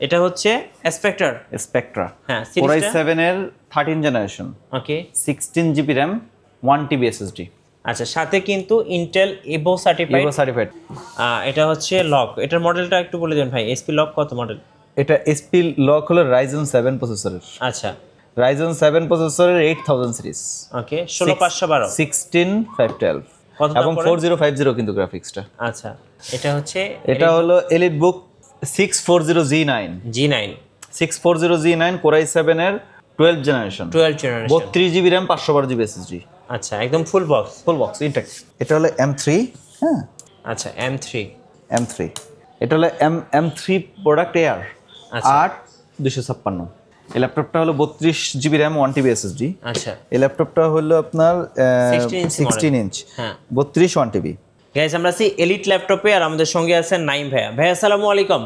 এটা হচ্ছে স্পেক্ট্রার। স্পেক্ট্রা, হ্যাঁ, Core সিরিজটা i7 এর 13 জেনারেশন, ওকে 16 জিবি র্যাম, 1 টিবি এসএসডি। আচ্ছা, সাথে কিন্তু ইন্টেল ইভো সার্টিফাইড। এটা হচ্ছে লক। এটার মডেলটা একটু বলে দিন ভাই, এসপি লক কত মডেল? এটা এসপি লক হলো Ryzen 7 প্রসেসরের। আচ্ছা, Ryzen 7 প্রসেসরের 8000 সিরিজ। ওকে 16512 16512 কত দাম এবং পড়ে? 4050 কিন্তু গ্রাফিক্সটা। আচ্ছা, এটা হচ্ছে এটা হলো EliteBook 640G9 G9 640G9 Core i7 এর 12 generation, 12 generation. 32 GB RAM, 512 GB SSD. আচ্ছা, একদম ফুল বক্স ইনটেক। এটা হলো M3, হ্যাঁ আচ্ছা M3 M3 এটা হলো M3 প্রোডাক্ট এয়ার আচ্ছা 8256। এই ল্যাপটপটা হলো 32 জিবি র্যাম, 1 টিবি এসএসডি। আচ্ছা, এই ল্যাপটপটা হলো আপনার 16 ইঞ্চ, হ্যাঁ 32 1 টিবি। গাইস, আমরা আছি এলিট ল্যাপটপে, আর আমাদের সঙ্গে আছেন নাইম ভাইয়া। ভাইয়া আসসালামু আলাইকুম।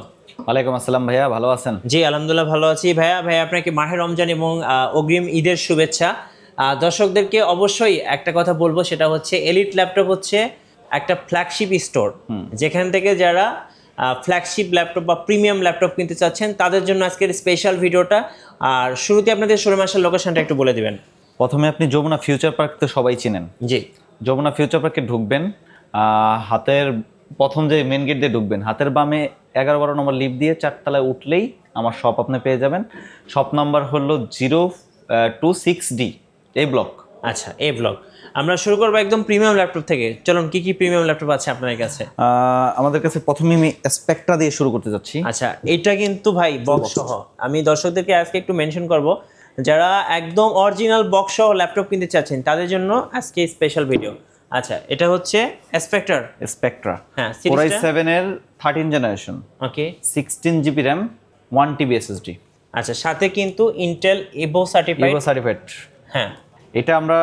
ওয়ালাইকুম আসসালাম ভাইয়া, ভালো আছেন? জি আলহামদুলিল্লাহ ভালো আছি ভাইয়া। ভাইয়া আপনাকে মাহে রমজান এবং অগ্রিম ঈদের শুভেচ্ছা। দর্শকদেরকে অবশ্যই একটা কথা বলবো, সেটা হচ্ছে এলিট ল্যাপটপ হচ্ছে একটা ফ্ল্যাগশিপ স্টোর, যেখান থেকে যারা ফ্ল্যাগশিপ ল্যাপটপ বা প্রিমিয়াম ল্যাপটপ কিনতে চাচ্ছেন তাদের জন্য আজকের স্পেশাল ভিডিওটা। আর শুরুতে আপনাদের শোরুম আসার লোকেশনটা একটু বলে দিবেন। প্রথমে আপনি যমুনা ফিউচার পার্ক তো সবাই চিনেন। জি, যমুনা ফিউচার পার্কে ঢুকবেন, হাতের প্রথম যে মেন গেট দিয়ে ঢুকবেন, হাতের বামে 11-12 নম্বর লিফট দিয়ে 4 তলায় উঠলেই আমার শপ আপনি পেয়ে যাবেন। শপ নাম্বার হলো 026D, এই ব্লক। আচ্ছা, এ ব্লক। আমরা শুরু করবো একদম প্রিমিয়াম ল্যাপটপ থেকে। চলুন, কি কি প্রিমিয়াম ল্যাপটপ আছে আপনাদের কাছে? আমাদের কাছে প্রথমে আমি স্পেক্ট্রা দিয়ে শুরু করতে যাচ্ছি। আচ্ছা, এটা কিন্তু ভাই বক্স সহ। আমি দর্শকদেরকে আজকে একটু মেনশন করব, যারা একদম অরিজিনাল বক্স সহ ল্যাপটপ কিনতে চাচ্ছেন তাদের জন্য আজকে স্পেশাল ভিডিও। আচ্ছা, এটা হচ্ছে স্পেক্ট্রা, হ্যাঁ Core সিরিজটা i7 এর 13 জেনারেশন, ওকে 16 জিবি র্যাম, 1 টিবি এসএসডি। আচ্ছা, সাথে কিন্তু ইন্টেল ইভো সার্টিফাইড। হ্যাঁ, এটা আমরা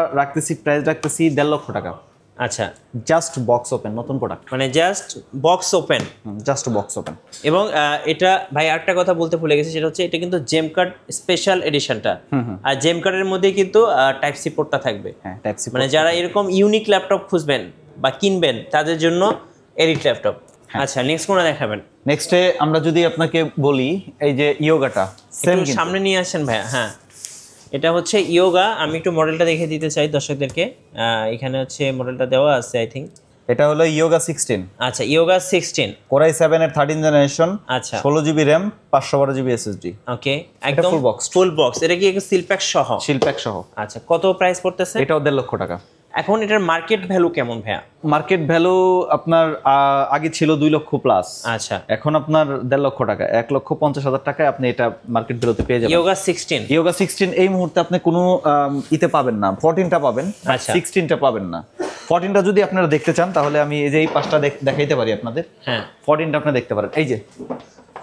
প্রাইস রাখতেছি 1.5 লক্ষ টাকা। আচ্ছা, জাস্ট বক্স ওপেন, নতুন প্রোডাক্ট, মানে just box open. Just box open. এবং এটা ভাই আরেকটা কথা বলতে ভুলে গেছি, সেটা হচ্ছে এটা কিন্তু জেম কার্ড স্পেশাল এডিশনটা। আর জেম কার্ডের মধ্যে কিন্তু টাইপ সি পোর্টটা থাকবে। হ্যাঁ, টাইপ সি। মানে যারা এরকম ইউনিক ল্যাপটপ খুঁজবেন বা কিনবেন তাদের জন্য এলিট ল্যাপটপ। আচ্ছা, নেক্সট কোনটা দেখাবেন? নেক্সটে আমরা যদি আপনাকে বলি, এই যে ইয়োগাটা সেম একটু সামনে নিয়ে আসেন ভাইয়া। হ্যাঁ, এটা হচ্ছে ইয়োগা। আমি একটু মডেলটা দেখে দিতে চাই দর্শকদেরকে। এখানে হচ্ছে মডেলটা দেওয়া আছে আই থিঙ্ক। এটা হলো ইয়োগা 16। আচ্ছা, ইয়োগা 16 Core i7 এর 13 জেনারেশন, আচ্ছা 16 জিবি র্যাম, 512 জিবি এসএসডি। ওকে, একদম ফুল বক্স। এটা কি সিল প্যাক সহ? শিল প্যাক সহ। আচ্ছা, কত প্রাইস পড়তেছে? এটাও 1.5 লক্ষ টাকা। এখন এটার মার্কেট ভ্যালু কেমন ভাইয়া? মার্কেট ভ্যালু আপনার আগে ছিল 2 লক্ষ প্লাস, আচ্ছা এখন আপনার 1.5 লক্ষ টাকা, 1,50,000 টাকায় আপনি এটা মার্কেট ভ্যালুতে পেয়ে যাবেন। ইয়োগা 16 এই মুহূর্তে আপনি কোনো ইতে পাবেন না, 14টা পাবেন, 16টা পাবেন না। 14টা যদি আপনারা দেখতে চান তাহলে আমি এই যে এই পাঁচটা দেখাইতে পারি আপনাদের। হ্যাঁ, 14টা আপনি দেখতে পারেন। এই যে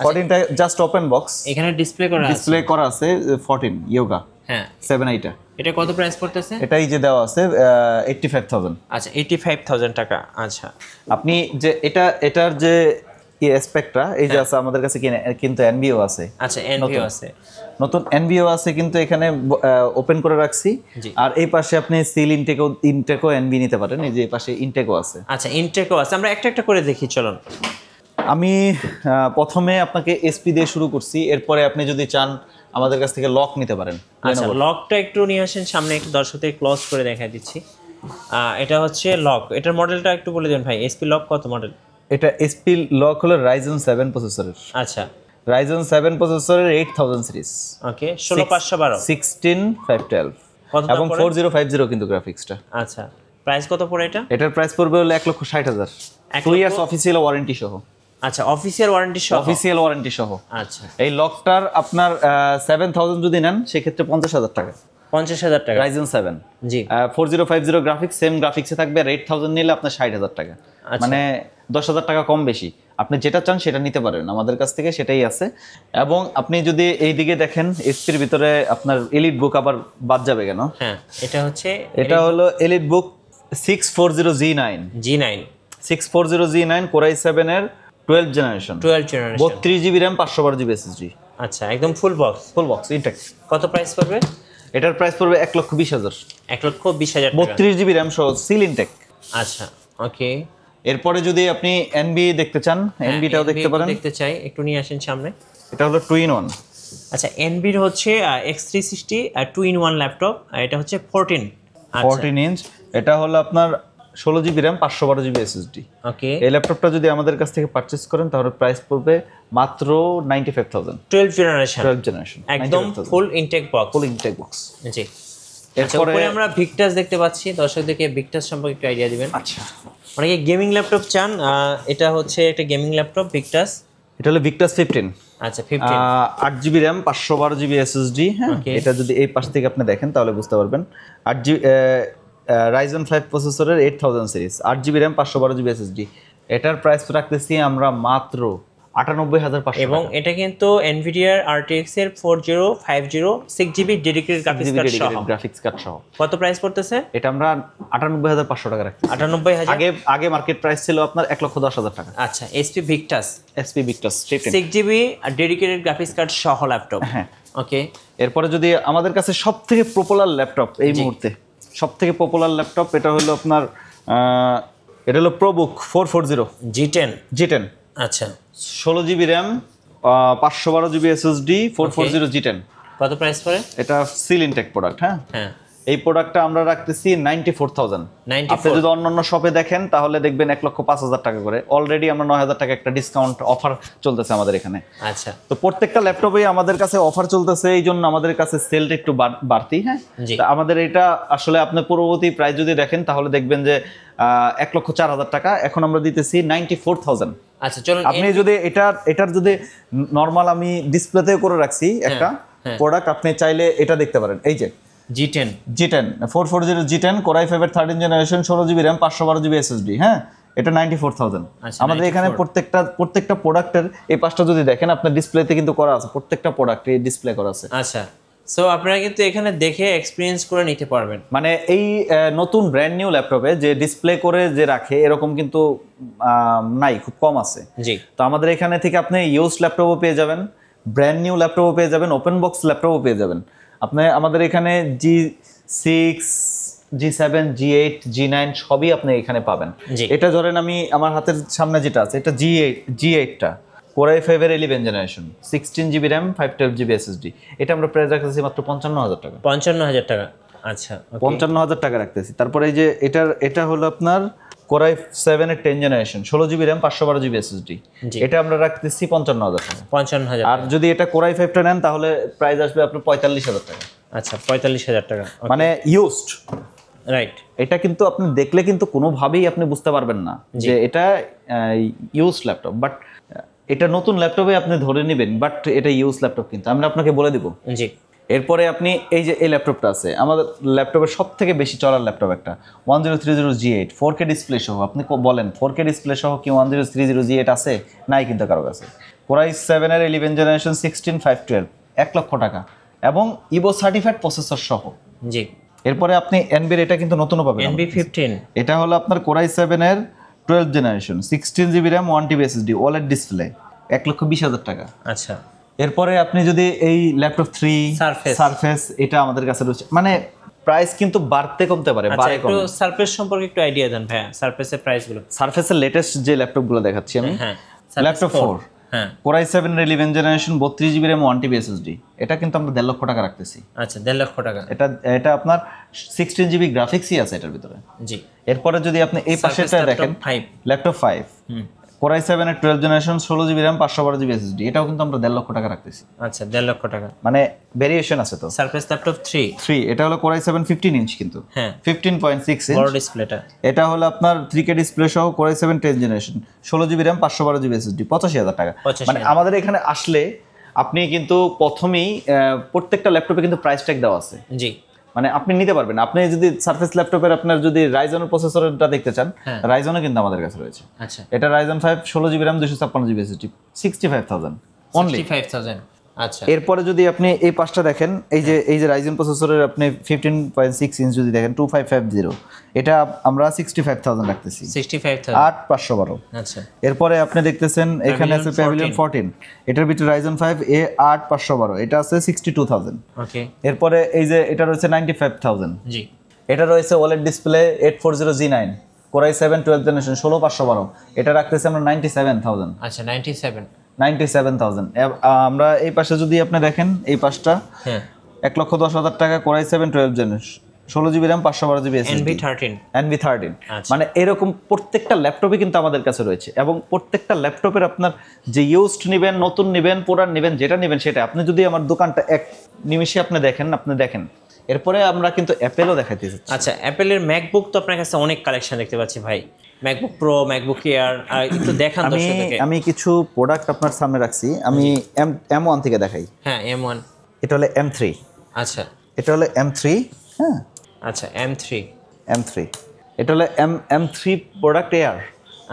14টা জাস্ট ওপেন বক্স, এখানে ডিসপ্লে করা আছে 14 ইয়োগা। হ্যাঁ, 7 এটা কত প্রাইস পড়তেছে? এটাই যে দেওয়া আছে 85,000। আচ্ছা, 85,000 টাকা। আচ্ছা, আপনি যে এটার যে স্পেক্ট্রা এই যে আছে আমাদের কাছে, কিন্তু এনবিও আছে। আচ্ছা, এনভিও আছে, নতুন এনবিও আছে, কিন্তু এখানে ওপেন করে রাখছি। আর এই পাশে আপনি সিল ইনটেকও এনবি নিতে পারেন। এই যে এই পাশে ইনটেকও আছে। আচ্ছা, ইনটেকও আছে। আমরা একটা একটা করে দেখি, চলুন। আমি প্রথমে আপনাকে এসপি দিয়ে শুরু করছি, এরপরে আপনি যদি চান আমাদের কাছ থেকে লক নিতে পারেন। আচ্ছা, লকটা একটু নিয়ে আসেন সামনে, একটু দর্শকদের ক্লোজ করে দেখাই দিচ্ছি। এটা হচ্ছে লক। এটার মডেলটা একটু বলে দেন ভাই, এসপি লক কত মডেল? এটা এসপি লক হলো Ryzen 7 প্রসেসরের। আচ্ছা, Ryzen 7 প্রসেসরের 8000 সিরিজ। ওকে 16512 16512 এবং 4050 কিন্তু গ্রাফিক্সটা। আচ্ছা, প্রাইস কত পড়ে এটা? এটার প্রাইস পড়বে হলো 1,60,000, 2 ইয়ার্স অফিসিয়াল ওয়ারেন্টি সহ। আচ্ছা, অফিসিয়াল ওয়ারেন্টি সহ। আচ্ছা, এই লকটার আপনার 7000 যদি নেন সেক্ষেত্রে 50,000 টাকা। 50,000 টাকা Ryzen 7 জি 4050 গ্রাফিক্স, সেম গ্রাফিক্সে থাকবে। আর 8000 নিলে আপনার 60,000 টাকা, মানে 10,000 টাকা কম বেশি। আপনি যেটা চান সেটা নিতে পারেন আমাদের কাছ থেকে, সেটাই আছে। এবং আপনি যদি এই দিকে দেখেন, এসপির ভিতরে আপনার EliteBook আবার বাদ যাবে কেন? হ্যাঁ, এটা হলো EliteBook 640G9 640G9 Core i7 এর 12 generation, 32 GB RAM, 512 GB SSD. আচ্ছা, একদম ফুল বক্স ইনটেক। কত প্রাইস পড়বে? এটার প্রাইস পড়বে 1,20,000, 1,20,000 টাকা, 32 জিবি র্যাম সহ, সিল ইনটেক। আচ্ছা, ওকে। এরপরে যদি আপনি এনবি দেখতে চান, এনবিটাও দেখতে পারেন। দেখতে চাই, একটু নিয়ে আসেন সামনে। এটা হলো 2-in-1। আচ্ছা এনবির হচ্ছে X360 2-in-1 ল্যাপটপ, আর এটা হচ্ছে 14। 14 ইঞ্চ। এটা হলো আপনার 16 জিবি র্যাম 512 জিবি এসএসডি। ওকে, এই ল্যাপটপটা যদি আমাদের কাছ থেকে পারচেজ করেন তাহলে প্রাইস পড়বে মাত্র 95,000। 12 জেনারেশন, 12 জেনারেশন, একদম ফুল ইনটেক বক্স। ফুল ইনটেক বক্স। জি। এরপরে আমরা ভিক্টাস দেখতে পাচ্ছি, দর্শকদেরকে ভিক্টাস সম্পর্কে একটু আইডিয়া দিবেন। আচ্ছা, অনেকে গেমিং ল্যাপটপ চান, এটা হচ্ছে একটা গেমিং ল্যাপটপ ভিক্টাস। এটা হলো ভিক্টাস 15। আচ্ছা 15, 8 জিবি র্যাম 512 জিবি এসএসডি। হ্যাঁ, এটা যদি এই পাশ থেকে আপনি দেখেন তাহলে বুঝতে পারবেন। 8 জিবি Ryzen 5 প্রসেসরের 8000 series, 8 GB RAM 512 GB SSD. এটার প্রাইস রাখতেছি আমরা মাত্র 98,500। এবং এটা কিন্তু এনভিডিআর RTX এর 4050 6GB ডেডিকেটেড গ্রাফিক্স কার্ড সহ। কত প্রাইস পড়তেছে? এটা আমরা 98,500 টাকা রাখতেছি। 98,000। আগে মার্কেট প্রাইস ছিল আপনার 1,10,000 টাকা। আচ্ছা, SP Victus Victus 15 6GB dedicated graphics card সহ ল্যাপটপ। হ্যাঁ, ওকে। এরপরে যদি আমাদের কাছে সবথেকে পপুলার ল্যাপটপ এই মুহূর্তে, সবথেকে পপুলার ল্যাপটপ এটা হলো আপনার এটা হলো প্রোবুক 440 G10। আচ্ছা, 16 GB RAM 512 GB SSD 440 G10। কত প্রাইস পড়ে? এটা সিল ইনটেক প্রোডাক্ট। হ্যাঁ, হ্যাঁ, এই প্রোডাক্টটা আমরা রাখতেছি 94,000। আপনি যদি অন্যান্য শপে দেখেন তাহলে দেখবেন 1,05,000 টাকা করে। অলরেডি আমরা 9,000 টাকা একটা ডিসকাউন্ট অফার চলতেছে আমাদের এখানে। আচ্ছা, তো প্রত্যেকটা ল্যাপটপেই আমাদের কাছে অফার চলতেছে, এই জন্য আমাদের কাছে সেলটা একটু বাড়তি। হ্যাঁ, তা আমাদের এটা আসলে আপনি পূর্ববর্তী প্রাইস যদি দেখেন তাহলে দেখবেন যে 1,04,000 টাকা, এখন আমরা দিতেছি 94,000। আচ্ছা চলুন, আপনি যদি এটার যদি নরমাল আমি ডিসপ্লেতে করে রাখছি একটা প্রোডাক্ট, আপনি চাইলে এটা দেখতে পারেন। এই যে G10 440 G10 Core i5 এর 13 generation 16 GB RAM 512 GB SSD. হ্যাঁ, এটা 94,000। আমাদের এখানে প্রত্যেকটা প্রোডাক্টের এই পাশটা যদি দেখেন আপনার ডিসপ্লেতে কিন্তু করা আছে, প্রত্যেকটা প্রোডাক্টে ডিসপ্লে করা আছে। আচ্ছা, সো আপনারা কিন্তু এখানে দেখে এক্সপেরিয়েন্স করে নিতে পারবেন। মানে এই নতুন ব্র্যান্ড নিউ ল্যাপটপে যে ডিসপ্লে করে যে রাখে এরকম কিন্তু নাই, খুব কম আছে। জি। তো আমাদের এখানে থেকে আপনি ইউজ ল্যাপটপও পেয়ে যাবেন, ব্র্যান্ড নিউ ল্যাপটপও পেয়ে যাবেন, ওপেন বক্স ল্যাপটপও পেয়ে যাবেন। আপনি আমাদের এখানে G6 G7 G8 G9 সবই আপনি এখানে পাবেন। এটা ধরেন আমি আমার হাতের সামনে যেটা আছে এটা G8টা Core i5 এর 11 generation 16 GB RAM 512 GB SSD. এটা আমরা প্রাইস রাখতেছি মাত্র 55,000 টাকা। 55,000 টাকা। আচ্ছা, 55,000 টাকা রাখতেছি। তারপরে এই যে এটা হলো আপনার Core i7 এর 10 generation 16 GB RAM 512 GB SSD. এটা আমরা রাখতেছি 55,000 টাকা। 55,000। আর যদি এটা Core i5টা নেন তাহলে প্রাইস আসবে আপনার 45,000 টাকা। আচ্ছা, 45,000 টাকা মানে ইউজড। রাইট। এটা কিন্তু আপনি দেখলে কিন্তু কোনোভাবেই আপনি বুঝতে পারবেন না যে এটা ইউজ ল্যাপটপ, বাট এটা নতুন ল্যাপটপে আপনি ধরে নেবেন, বাট এটা ইউজ ল্যাপটপ কিন্তু আমরা আপনাকে বলে দিব। জি। এরপরে আপনি এই যে এই ল্যাপটপটা আছে আমাদের ল্যাপটপের সব থেকে বেশি চলার ল্যাপটপ একটা 1030 G8 4K ডিসপ্লে সহ। আপনি বলেন 4K ডিসপ্লে সহ কি 1030 G8 আছে? নাই কিন্তু কারো কাছে। Core i7 এর 11 জেনারেশন 16512 1 লক্ষ টাকা এবং ইভো সার্টিফাইড প্রসেসর সহ। জি। এরপরে আপনি এনবির এটা কিন্তু নতুনও পাবেন, NB15। এটা হলো আপনার Core i7 এর 12 generation 16 GB RAM 1 TB SSD OLED display 1,20,000 টাকা। আচ্ছা, এরপরে আপনি যদি এই ল্যাপটপ 3 সারফেস এটা আমাদের কাছে রয়েছে, মানে প্রাইস কিন্তু বাড়তে কমতে পারে, বাড়ে কমে। একটু সারফেস সম্পর্কে একটু আইডিয়া দেন ভাই, সারফেসের প্রাইসগুলো। সারফেসের লেটেস্ট যে ল্যাপটপগুলো দেখাচ্ছি আমি, হ্যাঁ, ল্যাপটপ 4 হ্যাঁ Core i7 এর 11 generation 32 GB RAM 1 TB SSD। এটা কিন্তু আমরা 1.5 লক্ষ টাকা রাখতেছি। আচ্ছা, 1.5 লক্ষ টাকা। এটা আপনার 16 জিবি গ্রাফিক্সই আছে এটার ভিতরে। জি। এরপরে যদি আপনি এই পাশেরটা দেখেন ল্যাপটপ 5 Core i7 এর 12 generation 16 GB RAM 512 GB SSD. এটাও কিন্তু আমরা 1.5 লক্ষ টাকা রাখতেছি। আচ্ছা, 1.5 লক্ষ টাকা। মানে ভেরিয়েশন আছে তো। সারফেস ল্যাপটপ 3 এটা হলো Core i7 15 ইঞ্চ কিন্তু। হ্যাঁ, 15.6 ইঞ্চ বড় ডিসপ্লেটা। এটা হলো আপনার 3K ডিসপ্লে সহ Core i7 10 generation 16 GB RAM 512 GB SSD 85,000 টাকা। মানে আমাদের এখানে আসলে আপনি কিন্তু প্রথমেই প্রত্যেকটা ল্যাপটপে কিন্তু প্রাইস ট্যাগ দেওয়া আছে। জি। মানে আপনি নিতে পারবেন। আপনি যদি সারফেস ল্যাপটপের আপনার যদি রাইজনের প্রসেসরটা দেখতে চান, রাইজনও কিন্তু আমাদের কাছে রয়েছে। আচ্ছা, এটা Ryzen 5 16 GB RAM 256 GB SSD 65,000 only. 65,000। আচ্ছা, এরপরে যদি আপনি এই পাশটা দেখেন, এই যে Ryzen প্রসেসরের আপনি 15.6 ইঞ্চ যদি দেখেন 2550, এটা আমরা 65,000 রাখতেছি। 65,000 8512। আচ্ছা, এরপরে আপনি দেখতেছেন এখানে আছে Pavilion 14, এটার ভিতরে Ryzen 5 8512, এটা আছে 62,000। ওকে। এরপরে এই যে এটা রয়েছে 95,000। জি। এটা রয়েছে OLED display 840 G9 Core i7 12 generation 16512, এটা রাখতেছি আমরা 97,000। আচ্ছা, 97। 97,000। আমরা এই পাশে যদি আপনি দেখেন, এই পাশটা হ্যাঁ 1,10,000 টাকা, Core i7 12 gen, 16 GB RAM, 512 GB SSD, NV13। মানে এরকম প্রত্যেকটা ল্যাপটপে কিন্তু আমাদের কাছে রয়েছে, এবং প্রত্যেকটা ল্যাপটপের আপনার যে ইউজড নেবেন, নতুন নেবেন, পুরান নেবেন, যেটা নেবেন সেটা আপনি যদি আমার দোকানটা এক নিমিষে আপনি দেখেন। এরপরে আমরা কিন্তু অ্যাপেলও দেখাইতে চাচ্ছি। আচ্ছা, অ্যাপেলের ম্যাকবুক তো আপনার কাছে অনেক কালেকশন দেখতে পাচ্ছি ভাই, ম্যাকবুক প্রো, ম্যাকবুক এয়ার, আর একটু দেখান দর্শকদেরকে। আমি কিছু প্রোডাক্ট আপনার সামনে রাখছি, আমি M1 থেকে দেখাই। হ্যাঁ M1, এটা হলো M3। আচ্ছা এটা হলো M3। হ্যাঁ আচ্ছা M3, এটা হলো M3 প্রোডাক্ট এয়ার,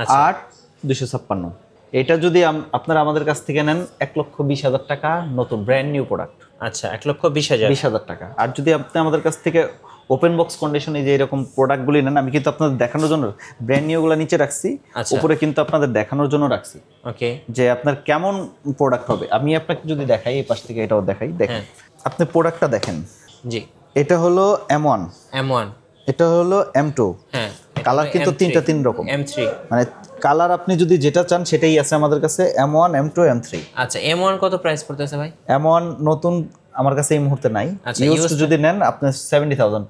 আচ্ছা 8256। এটা যদি আপনারা আমাদের কাছ থেকে নেন 1,20,000 টাকা, নতুন ব্র্যান্ড নিউ প্রোডাক্ট। আচ্ছা 1,20,000 20,000 টাকা। আর যদি আপনি আমাদের কাছ থেকে ওপেন বক্স কন্ডিশনে যে এরকম প্রোডাক্টগুলি নেন, আমি কিন্তু আপনাদের দেখানোর জন্য ব্র্যান্ড নিউগুলো নিচে রাখছি, আচ্ছা। উপরে কিন্তু আপনাদের দেখানোর জন্য রাখছি ওকে। যে আপনার কেমন প্রোডাক্ট হবে। আমি আপনাকে যদি দেখাই, এই পাশ থেকে এটাও দেখাই, দেখেন আপনি প্রোডাক্টটা দেখেন। জি, এটা হলো M1, এটা হলো M2। হ্যাঁ কালার কিন্তু তিন রকম। M3, মানে কালার আপনি যদি যেটা চান সেটাই আছে আমাদের কাছে, M1, M2, M3। আচ্ছা M1 কত প্রাইস পড়তেছে ভাই? M1 নতুন আমার কাছে এই মুহূর্তে নাই, আচ্ছা, ইউজড যদি নেন আপনি 70,000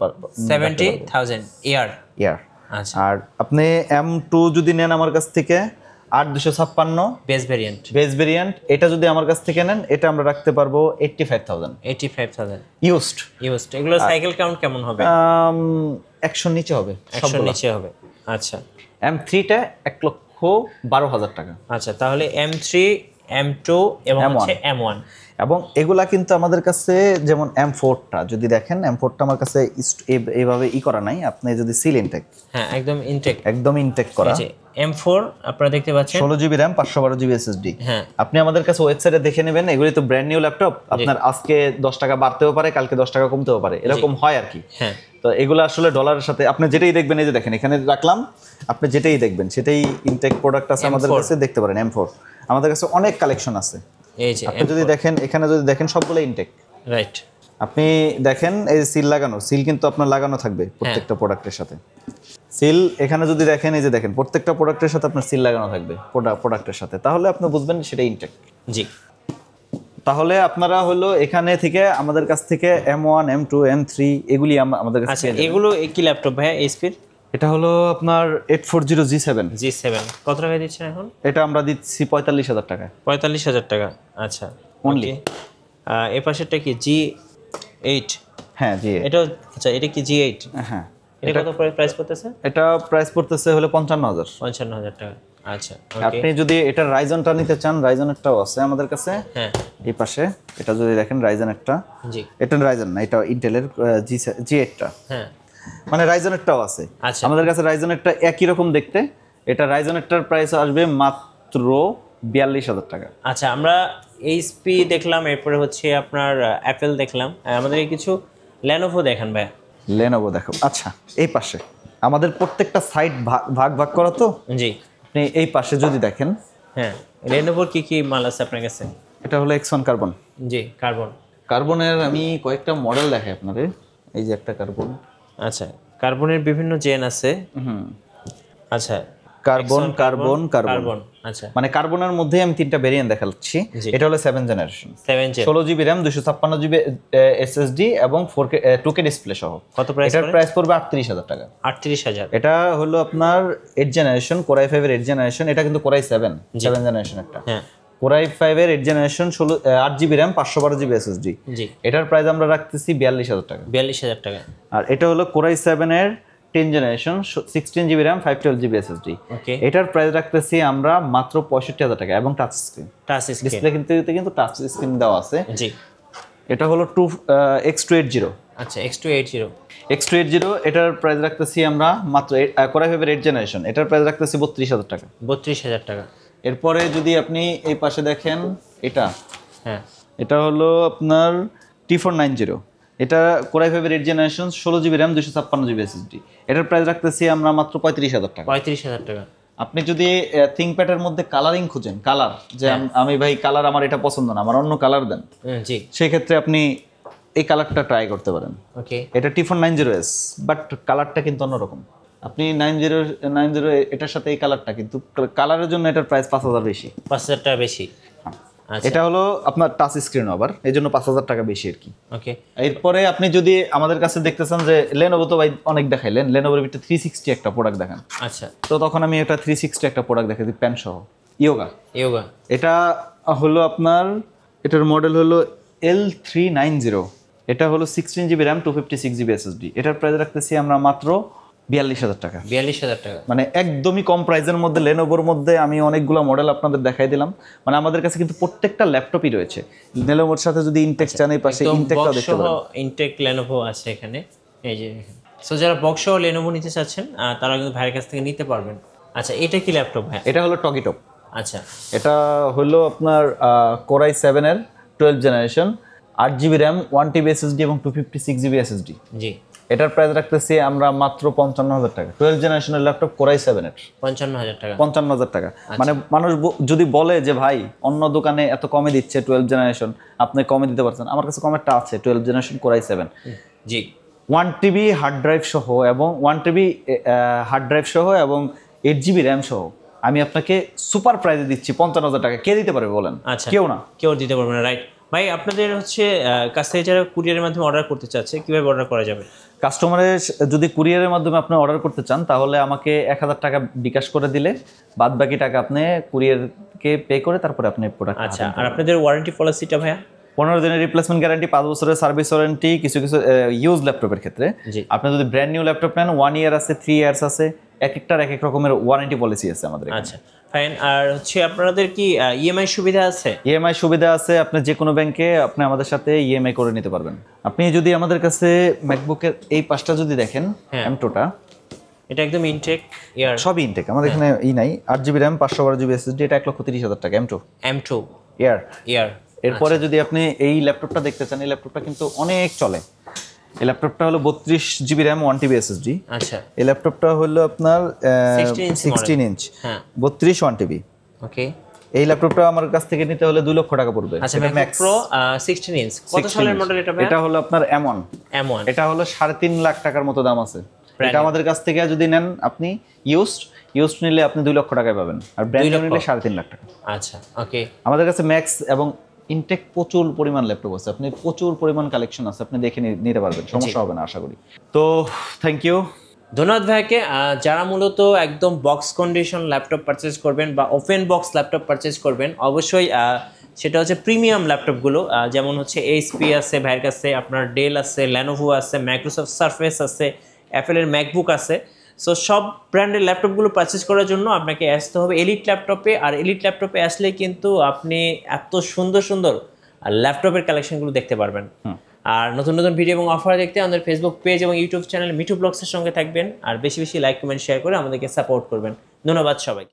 70,000 ইয়ার। আচ্ছা, আর আপনি M2 যদি নেন আমার কাছ থেকে 8256 বেস ভেরিয়েন্ট, এটা যদি আমার কাছ থেকে নেন, এটা আমরা রাখতে পারবো 85,000 ইউজড। এগুলো সাইকেল কাউন্ট কেমন হবে? 100 নিচে হবে, 100 নিচে হবে। আচ্ছা M3টা 1,12,000 টাকা। আচ্ছা, তাহলে M3, M2 এবং হচ্ছে M1। এবং এগুলা কিন্তু আমাদের কাছে, যেমন M4টা যদি দেখেন, M4টা আমার কাছে এইভাবে করা নাই, আপনি যদি সিল ইনটেক, হ্যাঁ একদম ইনটেক করা। M4 আপনারা দেখতে পাচ্ছেন, 16 জিবি র্যাম, 512 জিবি এসএসডি। হ্যাঁ আপনি আমাদের কাছে ওয়েবসাইটে দেখে নেবেন, এগুলি তো ব্র্যান্ড নিউ ল্যাপটপ, আপনার আজকে 10 টাকা বাড়তেও পারে, কালকে 10 টাকা কমতেও পারে, এরকম হয় আর কি। হ্যাঁ, তো এগুলো আসলে ডলারের সাথে আপনি যেটাই দেখবেন, এই যে দেখেন এখানে রাখলাম, আপনি যেটাই দেখবেন সেটাই ইনটেক প্রোডাক্ট আছে আমাদের কাছে, দেখতে পারেন। M4 আমাদের কাছে অনেক কালেকশন আছে। এই যে আপনি যদি দেখেন, এখানে যদি দেখেন সবগুলো ইনটেক, রাইট। আপনি দেখেন এই সিল লাগানো, সিল কিন্তু আপনার লাগানো থাকবে প্রত্যেকটা প্রোডাক্টের সাথে। সিল এখানে যদি দেখেন, এই যে দেখেন প্রত্যেকটা প্রোডাক্টের সাথে আপনার সিল লাগানো থাকবে প্রোডাক্টের সাথে, তাহলে আপনি বুঝবেন সেটা ইনটেক। জি, তাহলে আপনারা হলো এখানে থেকে আমাদের কাছ থেকে M1, M2, M3 এগুলি আমাদের কাছে। আচ্ছা, এগুলো কি ল্যাপটপ ভাই এইচপির? এটা হলো আপনার 840 G7। কত টাকা দিচ্ছেন এখন? এটা আমরা দিচ্ছি 45,000 টাকা। 45,000 টাকা। আচ্ছা, অনলি। এই পাশেরটা কি G8? হ্যাঁ G8। আচ্ছা, এটা কি G8? হ্যাঁ। এটা কত প্রাইস পড়তেছে? এটা প্রাইস পড়তেছে হলো 55,000 টাকা। আচ্ছা, আপনি যদি এটা রাইজনটা নিতে চান, রাইজনেরটাও আছে আমাদের কাছে। হ্যাঁ, এই পাশে এটা যদি দেখেন, রাইজনেরটা, জি এটা রাইজন না, এটা ইন্টেলের G8টা। হ্যাঁ, মানে রাইজনেরটাও আছে আচ্ছা। আমাদের কাছে। রাইজনেরটা একই রকম দেখতে, এটা রাইজনেরটার প্রাইস আসবে মাত্র 42,000 টাকা। আচ্ছা, আমরা এইচপি দেখলাম, এরপরে হচ্ছে আপনার অ্যাপেল দেখলাম, আমাদের কিছু লেনোভো দেখান ভাই। লেনোভো দেখো। আচ্ছা, এই পাশে আমাদের প্রত্যেকটা সাইড ভাগ করা তো। জি, আপনি এই পাশে যদি দেখেন, হ্যাঁ লেনোভোর কি মাল আছে আপনার কাছে? এটা হলো X1 কার্বন। জি, কার্বনের আমি কয়েকটা মডেল দেখাই আপনাদের। এই যে একটা কার্বন। আচ্ছা, কার্বনের বিভিন্ন জেন আছে। আচ্ছা, কার্বন। আচ্ছা, মানে কার্বনের মধ্যে আমি 3টা ভেরিয়েন্ট দেখাচ্ছি। এটা হলো 7 generation, 16 GB RAM, 256 GB SSD এবং 4K 2K ডিসপ্লে সহ। কত প্রাইস? এটার প্রাইস পড়বে 38,000 টাকা। 38,000। এটা হলো আপনার 8 জেনারেশন, Core i5 এর 8 জেনারেশন। এটা কিন্তু Core i7 জেনারেশন একটা। হ্যাঁ, Core i5 এর 8 generation, 8 GB RAM, 512 GB SSD. জি, এটার প্রাইস আমরা রাখতেছি 42,000 টাকা। 42,000 টাকা। আর এটা হলো Core i7 এর 10 generation, 16 GB RAM, 512 GB SSD. Okay, এটার প্রাইস রাখতেছি আমরা মাত্র 65,000 টাকা, এবং টাচ স্ক্রিন। ডিসপ্লে কিন্তু টাচ স্ক্রিন দেওয়া আছে। জি, এটা হলো X280। আচ্ছা, X280। এটার প্রাইস রাখতেছি আমরা মাত্র Core i5 এর 8 জেনারেশন, এটার প্রাইস রাখতেছি 32,000 টাকা। 32,000 টাকা। এরপরে যদি আপনি এই পাশে দেখেন, হ্যাঁ, এটা হলো আপনার T490। এটা Core i5 এর 8 generation, 16 GB RAM, 256 GB SSD. এটার প্রাইস রাখতেছি আমরা মাত্র 35,000 টাকা। 35,000 টাকা। আপনি যদি থিংকপ্যাডের মধ্যে কালারিং খুঁজেন, কালার যে আমি ভাই কালার আমার এটা পছন্দ না, আমার অন্য কালার দেন, জি, সেই ক্ষেত্রে আপনি এই কালারটা ট্রাই করতে পারেন। ওকে, এটা T490S, বাট কালারটা কিন্তু অন্যরকম। আপনি 90 এটার সাথে এই কালারটা, কিন্তু কালারের জন্য এটার প্রাইস 5,000 বেশি। 5,000 টাকা বেশি। আচ্ছা। এটা হলো আপনার টাচ স্ক্রিন আবার, এই জন্য 5,000 টাকা বেশি আর কি। ওকে, এরপরে আপনি যদি আমাদের কাছে দেখতেছেন যে লেনোভো তো ভাই অনেক দেখাইলেন, লেনোভোর ভিতরে 360 একটা প্রোডাক্ট দেখান, আচ্ছা। তো তখন আমি একটা 360 একটা প্রোডাক্ট দেখাই দিই, প্যান সহ, ইয়োগা। ইয়োগা, এটা হলো আপনার, এটার মডেল হলো L390, এটা হলো 16GB র্যাম 256GB SSD। এটার প্রাইস রাখতেছি আমরা মাত্র 42,000 টাকা। 42,000 টাকা। মানে একদমই কম প্রাইসের মধ্যে লেনোভোর মধ্যে আমি অনেকগুলো মডেল আপনাদের দেখাই দিলাম। মানে আমাদের কাছে কিন্তু প্রত্যেকটা ল্যাপটপই রয়েছে, লেনোভোর সাথে যদি ইনটেক চান এই পাশে ইনটেকটাও দেখতে পারেন। ইনটেক লেনোভো আছে এখানে, এই যে। সো যারা বক্স সহ লেনোভো নিতে চাচ্ছেন তারা কিন্তু ভাইয়ের কাছ থেকে নিতে পারবেন। আচ্ছা, এটা কি ল্যাপটপ ভাই? এটা হলো টকিটপ। আচ্ছা, এটা হলো আপনার কোরাই 7 এর 12 generation, 8GB RAM, 1TB SSD এবং 256GB SSD। জি। এটার প্রাইস রাখতেছি আমরা মাত্র 55,000 টাকা। 12 জেনারেশনের ল্যাপটপ কোরাই 7 এর 55,000 টাকা। 55,000 টাকা। মানে মানুষ যদি বলে যে ভাই অন্য দোকানে এত কমে দিচ্ছে 12 জেনারেশন, আপনি কমে দিতে পারছেন, আমার কাছে কমেরটা আছে, 12 জেনারেশন কোরাই 7। জি। 1TB হার্ড ড্রাইভ সহ এবং 1TB হার্ড ড্রাইভ সহ এবং 8GB র্যাম সহ আমি আপনাকে সুপার প্রাইজে দিচ্ছি 55,000 টাকা। কে দিতে পারবে বলেন? আচ্ছা, কেউ না। কেউ দিতে পারবে না, রাইট। ভাই আপনাদের হচ্ছে কাছ থেকে যারা কুরিয়ারের মাধ্যমে অর্ডার করতে চাচ্ছে, কিভাবে অর্ডার করা যাবে? কাস্টমারের যদি কুরিয়ারের মাধ্যমে আপনি অর্ডার করতে চান তাহলে আমাকে 1,000 টাকা বিকাশ করে দিলে বাদ বাকি টাকা আপনি কুরিয়ারকে পে করে তারপরে আপনি প্রোডাক্ট। আচ্ছা, আর আপনাদের ওয়ারেন্টি পলিসিটা ভাইয়া? 15 দিনের রিপ্লেসমেন্ট গ্যারান্টি, 5 বছরের সার্ভিস ওয়ারেন্টি। কিছু কিছু ইউজ ল্যাপটপের ক্ষেত্রে জি। আপনি যদি ব্র্যান্ড নিউ ল্যাপটপ নেন 1 ইয়ার আছে, 3 ইয়ার্স আছে, এক একটার এক এক রকমের ওয়ারেন্টি পলিসি আছে আমাদের এখানে। আচ্ছা, ফাইন। আর হচ্ছে আপনাদের কি ইএমআই সুবিধা আছে? ইএমআই সুবিধা আছে, আপনি যে কোনো ব্যাংকে আপনি আমাদের সাথে ইএমআই করে নিতে পারবেন। আপনি যদি আমাদের কাছে ম্যাকবুকের এই পাশটা যদি দেখেন, M2টা, এটা একদম ইনটেক ইয়ার, সবই ইনটেক। আমাদের এখানে নাই, 8GB র্যাম 512GB SSD, এটা 1,30,000 টাকা। M2 ইয়ার। এরপরে যদি আপনি এই ল্যাপটপটা দেখতে চান, এই ল্যাপটপটা কিন্তু অনেক চলে। এই ল্যাপটপটা হলো 32GB র্যাম 1TB SSD। আচ্ছা, এই ল্যাপটপটা হলো আপনার 16 ইঞ্চ, হ্যাঁ, 32 1TB। ওকে। এই ল্যাপটপটা আমার কাছ থেকে নিতে হলে 2 লক্ষ টাকা পড়বে। আচ্ছা, ম্যাকবুক প্রো 16 ইঞ্চ কত সালের মডেল এটা ভাই? এটা হলো আপনার M1। এটা হলো 3.5 লাখ টাকার মতো দাম আছে। এটা আমাদের কাছ থেকে যদি নেন আপনি ইউজড নিলে আপনি 2 লক্ষ টাকায় পাবেন, আর ব্র্যান্ড নিউ নিলে 3.5 লাখ টাকা। আচ্ছা, ওকে। আমাদের কাছে ম্যাক্স এবং ইনটেক প্রচুর পরিমাণ ল্যাপটপ আছে, আপনি প্রচুর পরিমাণ কালেকশন আছে, আপনি দেখে নিতে পারবেন, সমস্যা হবে না আশা করি। তো থ্যাংক ইউ, ধন্যবাদ ভাইকে। যারা মূলত একদম বক্স কন্ডিশন ল্যাপটপ পারচেজ করবেন বা ওপেন বক্স ল্যাপটপ পারচেজ করবেন, অবশ্যই সেটা হচ্ছে প্রিমিয়াম ল্যাপটপগুলো, যেমন হচ্ছে এইচপি আছে ভাইয়ের কাছে, আপনার ডেল আছে, ল্যানোভো আছে, মাইক্রোসফট সারফেস আছে, অ্যাপেলের ম্যাকবুক আছে। সো সব ব্র্যান্ডের ল্যাপটপগুলো পারচেজ করার জন্য আপনাকে আসতে হবে এলিট ল্যাপটপে। আর এলিট ল্যাপটপে আসলে কিন্তু আপনি এত সুন্দর সুন্দর ল্যাপটপের কালেকশনগুলো দেখতে পারবেন। আর নতুন নতুন ভিডিও এবং অফার দেখতে আমাদের ফেসবুক পেজ এবং ইউটিউব চ্যানেল মিঠু ব্লগসের সঙ্গে থাকবেন। আর বেশি বেশি লাইক, কমেন্ট, শেয়ার করে আমাদেরকে সাপোর্ট করবেন। ধন্যবাদ সবাইকে।